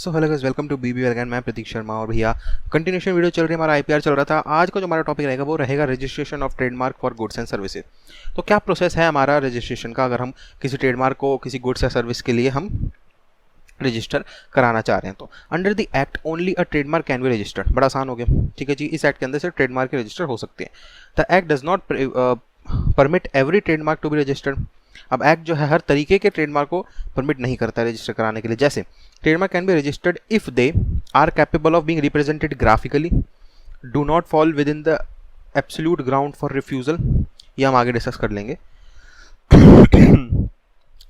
So hello guys, welcome to बीबी वेलगन। मैं प्रतीक शर्मा और भैया कंटिन्यूशन वीडियो चल रही है, हमारा आईपीआर चल रहा था। आज का जो हमारा टॉपिक रहेगा वो रहेगा registration of trademark for goods and services. तो क्या प्रोसेस है हमारा रजिस्ट्रेशन का, अगर हम किसी ट्रेडमार्क को किसी गुड्स या सर्विस के लिए हम रजिस्टर कराना चाह रहे हैं। तो under the act only a trademark can be registered. बड़ा आसान हो गया, ठीक है जी। इस एक्ट के अंदर से ट्रेडमार्क के रजिस्टर हो सकते हैं। The act does not permit every trademark to be registered. अब एक्ट जो है हर तरीके के ट्रेडमार्क को परमिट नहीं करता है रजिस्टर कराने के लिए। जैसे trademark can be registered if they are capable of being represented graphically, do not fall within the absolute ground for refusal, ये हम आगे डिस्कस कर लेंगे,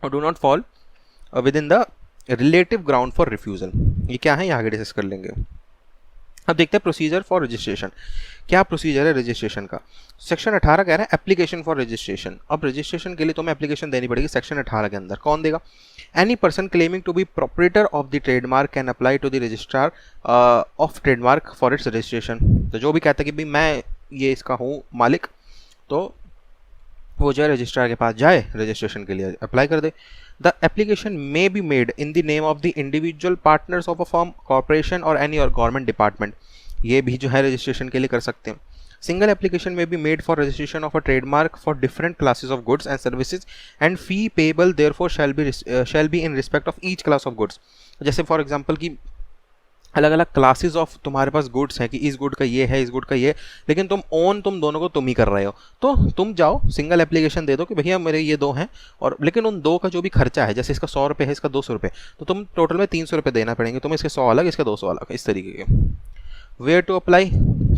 और do not fall within the relative ground for refusal, ये क्या है, ये आगे डिस्कस कर लेंगे। अब देखते हैं प्रोसीजर फॉर रजिस्ट्रेशन। क्या प्रोसीजर है रजिस्ट्रेशन का। सेक्शन 18 कह रहा है एप्लीकेशन फॉर रजिस्ट्रेशन। अब रजिस्ट्रेशन के लिए तुम्हें एप्लीकेशन देनी पड़ेगी सेक्शन 18 के अंदर। कौन देगा? Any person claiming to be proprietor of the trademark can apply to the registrar of trademark for its registration. तो जो भी कहता है कि भाई मैं ये इसका हूँ मालिक, तो वो जो है रजिस्ट्रार के पास जाए, रजिस्ट्रेशन के लिए अप्लाई कर दे। The application may be made in the name of the individual partners of a firm, corporation और एनी और गवर्नमेंट डिपार्टमेंट, ये भी जो है रजिस्ट्रेशन के लिए कर सकते हैं। सिंगल एप्लीकेशन में be made for registration of a trademark for different classes of goods and services and fee payable therefore shall be in respect of each class of goods. जैसे फॉर एग्जांपल की अलग अलग classes of तुम्हारे पास goods हैं कि इस good का ये है, इस गुड का ये, लेकिन तुम दोनों को तुम ही कर रहे हो, तो तुम जाओ सिंगल एप्लीकेशन दे दो कि भैया मेरे ये दो हैं, और लेकिन उन दो का जो भी खर्चा है, जैसे इसका 100 रुपये है, इसका 200 रुपये, तो तुम टोटल में 300 रुपये देना पड़ेंगे, तुम इसके 100 अलग, इसका 200 अलग, इस तरीके के। वेयर टू अप्लाई,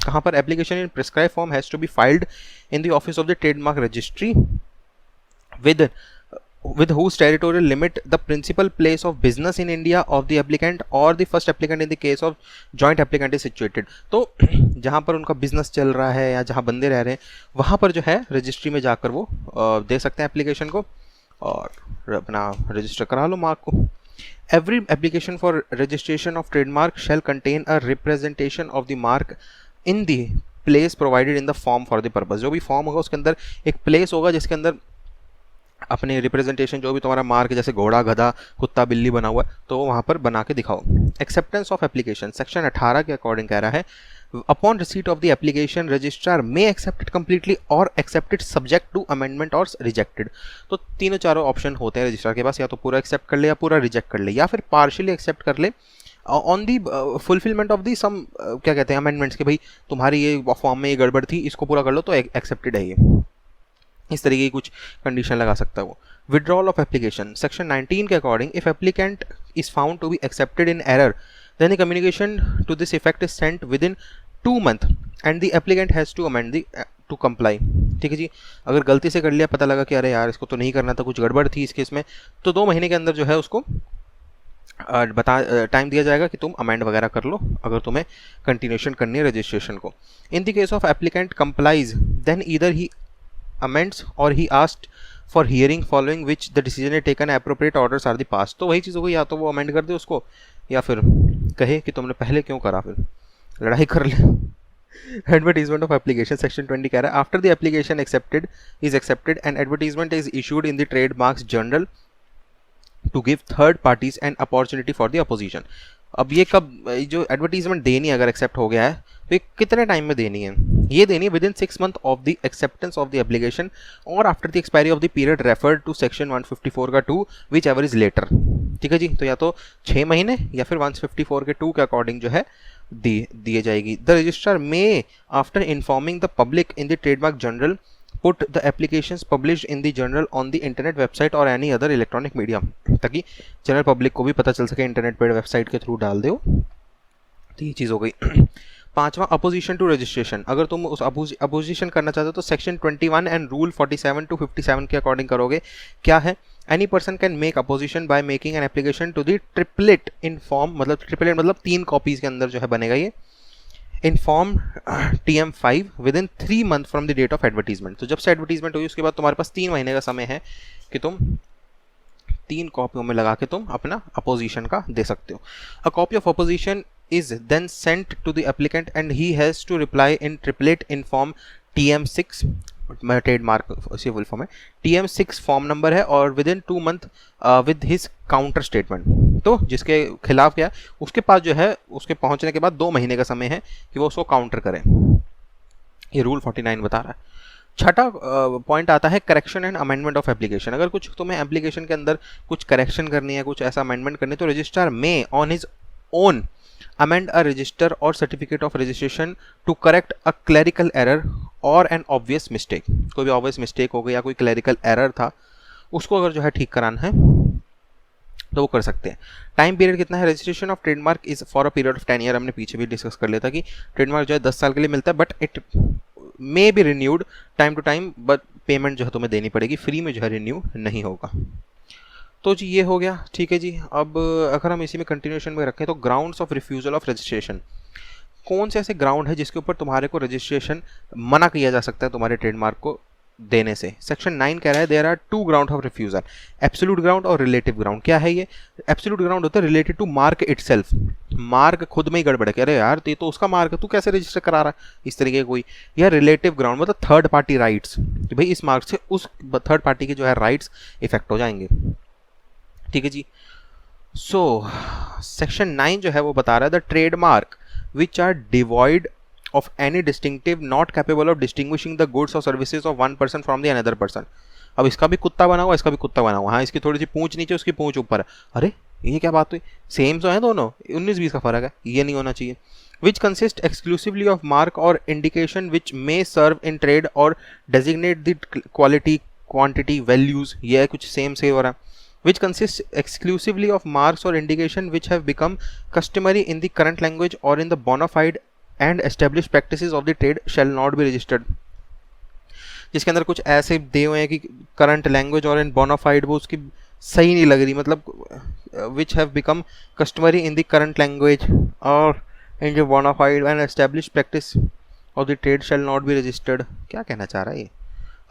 कहाँ पर? Application in prescribe form has to be filed in the office of the trademark registry with whose territorial limit the principal place of business in India of the applicant or the first applicant in the case of joint applicant is situated। तो जहाँ पर उनका business चल रहा है या जहाँ बंदे रह रहे हैं, वहाँ पर जो है रजिस्ट्री में जाकर वो दे सकते हैं एप्लीकेशन को और अपना रजिस्टर करा लो मार्क को। Every application for registration of trademark shall contain a representation of the mark in the place provided in the form for the purpose। जो भी फॉर्म होगा उसके अंदर एक प्लेस होगा जिसके अंदर अपने रिप्रेजेंटेशन, जो भी तुम्हारा मार्क जैसे घोड़ा, गधा, कुत्ता, बिल्ली बना हुआ है, तो वहाँ पर बना के दिखाओ। एक्सेप्टेंस ऑफ एप्लीकेशन सेक्शन 18 के अकॉर्डिंग कह रहा है upon receipt of the application registrar may accept it completely और accept it subject to amendment और रिजेक्टेड। तो तीनों चारों ऑप्शन होते हैं रजिस्ट्रार के पास, या तो पूरा एक्सेप्ट कर ले, या पूरा रिजेक्ट कर ले, या फिर पार्शियली एक्सेप्ट कर ले on the fulfilment of the some क्या कहते हैं अमेंडमेंट्स, के भाई तुम्हारी ये फॉर्म में ये गड़बड़ थी, इसको पूरा कर लो तो एक्सेप्टेड है ये, इस तरीके की कुछ कंडीशन लगा सकता है वो। विड्रॉल ऑफ एप्लीकेशन सेक्शन 19 के according if applicant is found to be accepted in error then the communication to this effect is sent within 2 month and the applicant has to amend the to comply. ठीक है जी, अगर गलती से कर लिया, पता लगा कि अरे यार इसको तो नहीं करना था, कुछ गड़बड़ थी इस केस में, तो 2 महीने के अंदर जो है उसको टाइम दिया जाएगा कि तुम अमेंड वगैरह कर लो, अगर तुम्हें कंटिन्यूशन करनी है रजिस्ट्रेशन को। In the case of applicant complies then either he amends or he asked for hearing following which the decision is taken appropriate orders are the passed। तो वही चीज़ होगी, या तो वो अमेंड कर दे उसको, या फिर कहे कि तुमने पहले क्यों करा, फिर लड़ाई कर ले। एडवर्टीजमेंट ऑफ एप्लीकेशन सेक्शन 20 कह रहा है after the application is accepted and advertisement is issued in the trademarks journal to give third parties an opportunity for the opposition. अब ये कब जो एडवर्टीजमेंट देनी है, अगर एक्सेप्ट हो गया है तो ये कितने टाइम में देनी है? ये देनी है within 6 month of the acceptance of the application और after the expiry of the period referred to section 154 का 2 विच एवर इज लेटर। ठीक है जी, तो या तो 6 महीने या फिर 154 के 2 के अकॉर्डिंग जो है दिए जाएगी। The registrar may after informing the public in the trademark general put the applications published in the journal on the internet website or any other electronic medium, ताकि जनरल पब्लिक को भी पता चल सके, इंटरनेट पर वेबसाइट के through डाल दो। तो ये चीज़ हो गई। 5वां अपोजिशन टू रजिस्ट्रेशन। अगर तुम उस अपोजिशन करना चाहते हो तो सेक्शन 21 एंड रूल 47 to 57 के अकॉर्डिंग करोगे। क्या है? Any person can make opposition by making an application to the triplet in form, मतलब ट्रिपलेट मतलब 3 कॉपीज़ के अंदर जो है बनेगा ये, in form TM5 within 3 month from the date of advertisement. तो जब से एडवर्टीजमेंट हुई उसके बाद तुम्हारे पास 3 महीने का समय है कि तुम 3 कॉपियों में लगा के तुम अपना अपोजिशन का दे सकते हो। A copy of opposition is then sent to the applicant and he has to reply in triplet in form TM6 trademark उसी फुल फॉर्म है, TM6 फॉर्म नंबर है और with in 2 month with his counter statement. तो जिसके खिलाफ क्या है उसके पास जो है उसके पहुंचने के बाद 2 महीने का समय है कि वो उसको काउंटर करें। ये रूल 49 बता रहा है। छठा पॉइंट आता है correction and amendment of application. अगर कुछ तुम्हें एप्लीकेशन के अंदर कुछ करेक्शन करनी है, कुछ ऐसा अमेंडमेंट करनी है, तो रजिस्ट्रार में on his own amend a register or certificate of registration to correct a clerical error or an obvious mistake। कोई भी obvious mistake हो गई या कोई clerical error था उसको अगर जो है ठीक कराना है तो वो कर सकते हैं। टाइम पीरियड कितना है? Registration of trademark is for a period of 10 year. हमने पीछे भी डिस्कस कर लिया था कि ट्रेडमार्क जो है 10 साल के लिए मिलता है, but it may be renewed time to time, but payment जो है तुम्हें देनी पड़ेगी, फ्री में जो है रिन्यू नहीं होगा। तो जी ये हो गया, ठीक है जी। अब अगर हम इसी में कंटिन्यूशन में रखें तो grounds of refusal of registration, कौन से ऐसे ग्राउंड है जिसके ऊपर तुम्हारे को रजिस्ट्रेशन मना किया जा सकता है तुम्हारे ट्रेडमार्क को देने से? सेक्शन 9 कह रहा है there are 2 ground of refusal, absolute ground और रिलेटिव ग्राउंड। क्या है ये? एब्सोल्यूट ग्राउंड होता है related to mark itself, mark खुद में ही गड़बड़ है, अरे यार ये तो उसका मार्क है, तू कैसे रजिस्टर करा रहा है, इस तरीके कोई। या रिलेटिव ग्राउंड मतलब थर्ड पार्टी राइट्स, कि भाई इस मार्क से उस थर्ड पार्टी के जो है राइट्स इफेक्ट हो जाएंगे, ठीक है जी। सो सेक्शन 9 जो है वो बता रहा है the trademark which are devoid of any distinctive not capable of distinguishing the goods और services of one person from the another person. अब इसका भी कुत्ता बना हुआ, इसका भी कुत्ता बना हुआ, हाँ इसकी थोड़ी सी पूंछ नीचे उसकी पूंछ ऊपर है, अरे ये क्या बात हुई, सेम तो है दोनों, 19-20 का फर्क है, ये नहीं होना चाहिए। Which consist exclusively of mark और indication which may serve in trade और designate the quality quantity values, ये है कुछ सेम से हो रहा है। which consists exclusively of marks or indication which have become customary in the current language or in the bona fide and established practices of the trade shall not be registered। जिसके अंदर कुछ ऐसे दे हुए हैं कि करंट लैंग्वेज और इन bonafide वो उसकी सही नहीं लग रही, मतलब which have become customary in the current language और इन जो bona fide and establish practice of the trade shall not be registered. क्या कहना चाह रहा है ये?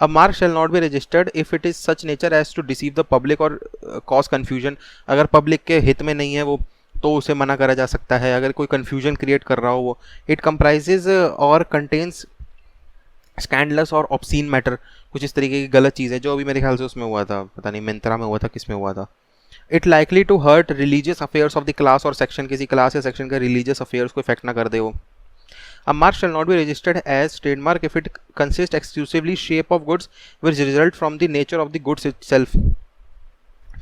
A mark shall not be registered if it is such nature as to deceive the public or cause confusion। अगर public के हित में नहीं है वो तो उसे मना करा जा सकता है, अगर कोई confusion क्रिएट कर रहा हो वो। It comprises or contains scandalous और obscene matter, कुछ इस तरीके की गलत चीज़ है जो अभी मेरे ख्याल से उसमें हुआ था, पता नहीं मिंत्रा में हुआ था, किस में हुआ था। It likely to hurt religious affairs of the class और section, किसी क्लास या सेक्शन का religious affairs को इफेक्ट ना कर दे वो। A mark shall not be registered as trademark if it consists exclusively shape of goods which result from the nature of the goods itself।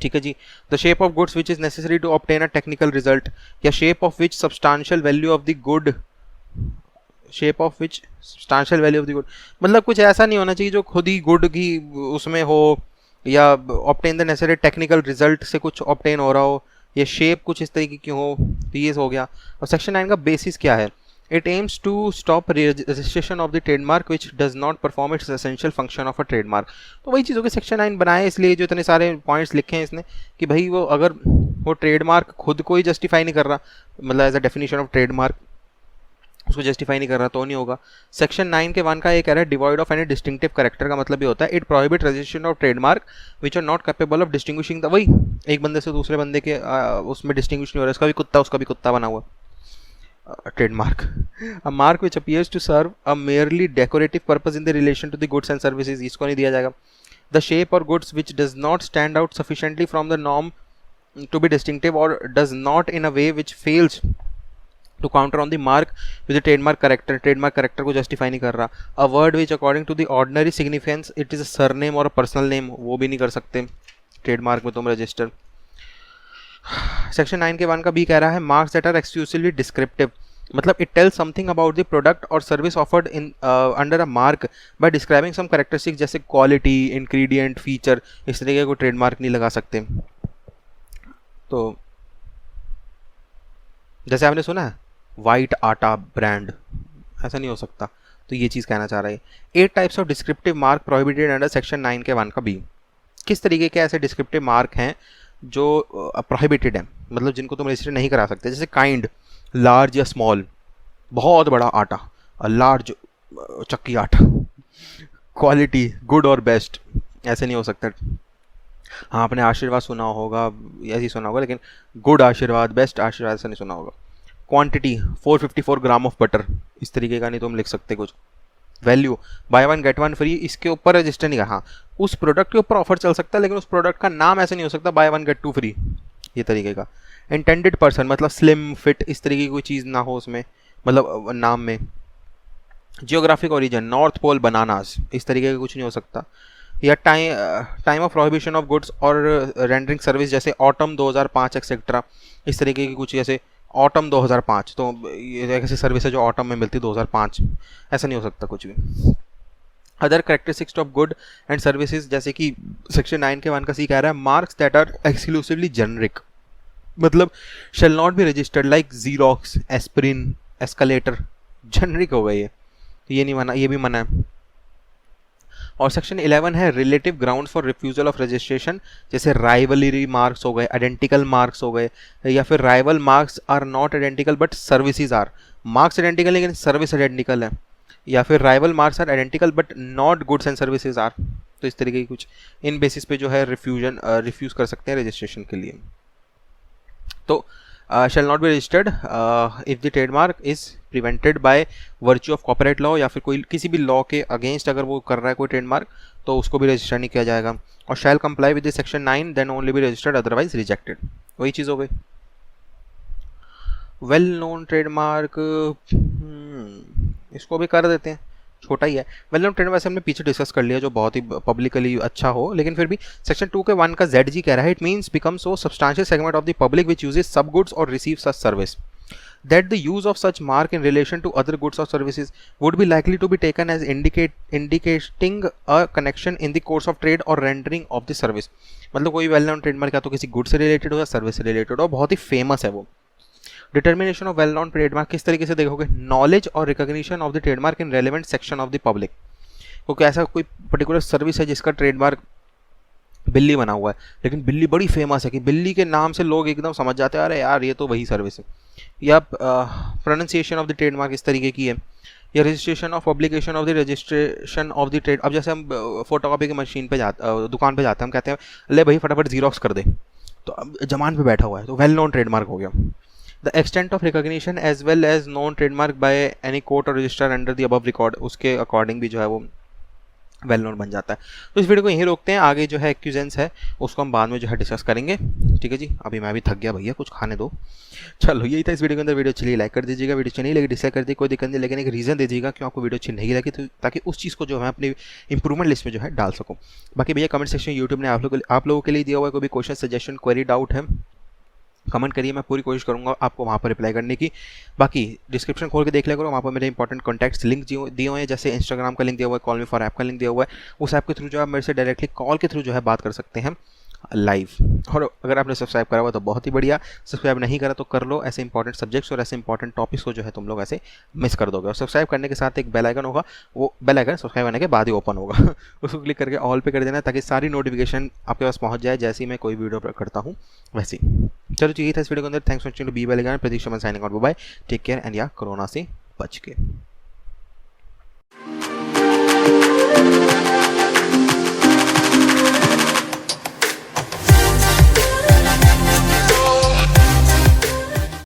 ठीक है जी। The shape of goods which is necessary to obtain a technical result, या shape of which substantial value of the good, shape of which substantial value of the good, मतलब कुछ ऐसा नहीं होना चाहिए जो खुद ही गुड की उसमें हो, या obtain the necessary technical result से कुछ obtain हो रहा हो, या shape कुछ इस तरीके की हो, तो ये हो गया। और सेक्शन 9 का बेसिस क्या है? It aims to stop registration of the trademark which does not perform its essential function of a trademark। तो वही चीज़ों के सेक्शन 9 बनाए, इसलिए जो इतने सारे पॉइंट्स लिखे हैं इसने कि भाई वो अगर वो ट्रेडमार्क खुद को ही जस्टिफाई नहीं कर रहा, मतलब as a definition of trademark उसको जस्टिफाई नहीं कर रहा तो नहीं होगा। सेक्शन 9 के 1 का एक कह रहा है devoid of any distinctive character, का मतलब ये होता है it prohibit registration of trademark which are not capable of distinguishing the, वही एक बंदे से दूसरे बंदे के उसमें डिस्टिंग्विश नहीं हो रहा, इसका भी कुत्ता उसका भी कुत्ता बना हुआ। Trademark, a mark which appears to serve a merely decorative purpose in the relation to the goods and services, इसको नहीं दिया जाएगा। The shape or goods which does not stand out sufficiently from the norm to be distinctive or does not in a way which fails to counter on the mark with the trademark character, trademark character को justify नहीं कर रहा। A word which according to the ordinary significance it is a surname or a personal name, वो भी नहीं कर सकते trademark में तुम रजिस्टर। सेक्शन 9 के 1 का बी कह रहा है marks that are exclusively descriptive, मतलब it tells something about the product और service offered in under a mark by describing some characteristics जैसे क्वालिटी, इंग्रेडिएंट, फीचर, इस तरीके को ट्रेडमार्क नहीं लगा सकते। तो जैसे आपने सुना है वाइट आटा ब्रांड, ऐसा नहीं हो सकता, तो ये चीज़ कहना चाह रहा है। 8 types of descriptive mark prohibited under section 9 के 1 का बी। किस तरीके के ऐसे डिस्क्रिप्टिव मार्क हैं जो प्रोहिबिटेड है, मतलब जिनको तुम रजिस्टर नहीं करा सकते? जैसे काइंड, लार्ज या स्मॉल, बहुत बड़ा आटा, लार्ज चक्की आटा, क्वालिटी, गुड और बेस्ट, ऐसे नहीं हो सकता। हाँ आपने आशीर्वाद सुना होगा, ऐसे ही सुना होगा, लेकिन गुड आशीर्वाद, बेस्ट आशीर्वाद ऐसा नहीं सुना होगा। क्वांटिटी 454 ग्राम ऑफ बटर, इस तरीके का नहीं तुम लिख सकते कुछ, value by one get one free, इसके ऊपर रजिस्टर नहीं कर, हाँ उस प्रोडक्ट के ऊपर ऑफर चल सकता है लेकिन उस प्रोडक्ट का नाम ऐसे नहीं हो सकता buy one get two free, ये तरीके का। इंटेंडेड पर्सन मतलब स्लिम फिट इस तरीके की कोई चीज़ ना हो उसमें, मतलब नाम में। Geographic origin north pole bananas, इस तरीके का कुछ नहीं हो सकता। या time of prohibition of goods और रेंडरिंग सर्विस जैसे ऑटम 2005 एक्सेट्रा, इस तरीके की कुछ, जैसे ऑटम 2005 तो ये ऐसी सर्विस है जो ऑटम में मिलती 2005, ऐसा नहीं हो सकता कुछ भी। Other characteristics of good and services जैसे कि सेक्शन 9 के 1 का सी कह रहा है marks that are exclusively generic, मतलब shall not be registered like Xerox aspirin escalator, generic हो गई है, तो ये नहीं मना, ये भी मना है। और सेक्शन 11 है relative ground for refusal of registration, जैसे राइवलरी मार्क्स हो गए, आइडेंटिकल मार्क्स हो गए, या फिर rival marks are not identical but services are, marks identical लेकिन सर्विस आइडेंटिकल है, या फिर rival marks are identical but not goods and services are, तो इस तरीके की कुछ इन बेसिस पे जो है रिफ्यूज कर सकते हैं रजिस्ट्रेशन के लिए। तो shall not be registered if the trademark is prevented by virtue of copyright law, या फिर कोई किसी भी लॉ के अगेंस्ट अगर वो कर रहा है कोई ट्रेडमार्क तो उसको भी रजिस्टर नहीं किया जाएगा। और shall comply with the section 9 then only be registered otherwise rejected, वही चीज़ हो गई। वेल नोन ट्रेडमार्क इसको भी कर देते हैं, छोटा ही है। वेल नोन ट्रेडमार्क वैसे हमने पीछे डिस्कस कर लिया जो बहुत ही पब्लिकली अच्छा हो, लेकिन फिर भी सेक्शन 2 के 1 का ZG कह रहा है it means become so substantial segment of the public which uses सब गुड्स और receive such service that the use of such mark in relation to other goods or services would be likely to be taken as indicating a connection in the course of trade or rendering of the service, मतलब कोई well known trademark या तो किसी good से related हो या service से related हो, बहुत ही फेमस है वो। Determination of well known trademark किस तरीके से देखोगे, नॉलेज और recognition of the trademark in relevant section of the public, क्योंकि ऐसा कोई पर्टिकुलर सर्विस है जिसका ट्रेडमार्क बिल्ली बना हुआ है लेकिन बिल्ली बड़ी फेमस है कि बिल्ली के नाम से लोग एकदम समझ जाते हैं अरे यार ये तो वही सर्विस है। या प्रोनाउंसिएशन ऑफ द ट्रेडमार्क इस तरीके की है, या registration of publication of the registration of the trade. अब जैसे हम फोटोकॉपी की मशीन पे दुकान पे जाते हैं, हम कहते हैं ले भाई फटाफट जीरोक्स कर दे, तो अब जमान पे बैठा हुआ है तो वेल नोन ट्रेडमार्क हो गया। The extent of recognition as well as known trademark by any court और register under the above record, उसके अकॉर्डिंग भी जो है वो वेल नोन बन जाता है। तो इस वीडियो को यहीं रोकते हैं, आगे जो है एक्यूजेंस है उसको हम बाद में जो है डिस्कस करेंगे। ठीक है जी, अभी मैं भी थक गया भैया, कुछ खाने दो। चलो यही था इस वीडियो के अंदर। वीडियो चलिए लाइक कर दीजिएगा, वीडियो अच्छी नहीं लगी डिसलाइक कर दी, कोई दिक्कत नहीं, लेकिन एक रीज़न दे दीजिएगा क्यों आपको वीडियो अच्छी नहीं लगी, तो ताकि उस चीज़ को जो है अपनी इंप्रूवमेंट लिस्ट में जो है डाल सकूँ। बाकी भैया कमेंट सेक्शन यूट्यूब ने आप लोगों के लिए दिया हुआ है, कोई भी क्वेश्चन सजेशन क्वेरी डाउट है कमेंट करिए, मैं पूरी कोशिश करूंगा आपको वहाँ पर रिप्लाई करने की। बाकी डिस्क्रिप्शन खोल के देख लिया करो, वहाँ पर मेरे इंपॉर्टेंट कॉन्टैक्ट्स लिंक दिए हुए हैं, जैसे इंस्टाग्राम का लिंक दिया हुआ है, कॉल मी फॉर ऐप का लिंक दिया हुआ है, उस ऐप के थ्रू जो है मेरे से डायरेक्टली कॉल के थ्रू जो है बात कर सकते हैं लाइव। और अगर आपने सब्सक्राइब करा हुआ तो बहुत ही बढ़िया, सब्सक्राइब नहीं करा तो कर लो, ऐसे इंपॉर्टेंट सब्जेक्ट्स और ऐसे इंपॉर्टेंट टॉपिक्स को जो है तुम लोग ऐसे मिस कर दोगे। और सब्सक्राइब करने के साथ एक बेल आइकन होगा, वो बेल आइकन सब्सक्राइब करने के बाद ही ओपन होगा उसको क्लिक करके ऑल पे कर देना ताकि सारी नोटिफिकेशन आपके पास पहुंच जाए जैसे ही मैं कोई वीडियो करता हूँ वैसे ही। चलो चाहिए था इस वीडियो के अंदर। Thanks for watching, to be well again, Prateek Sharma signing out, bye, take care and या कोरोना से बच के।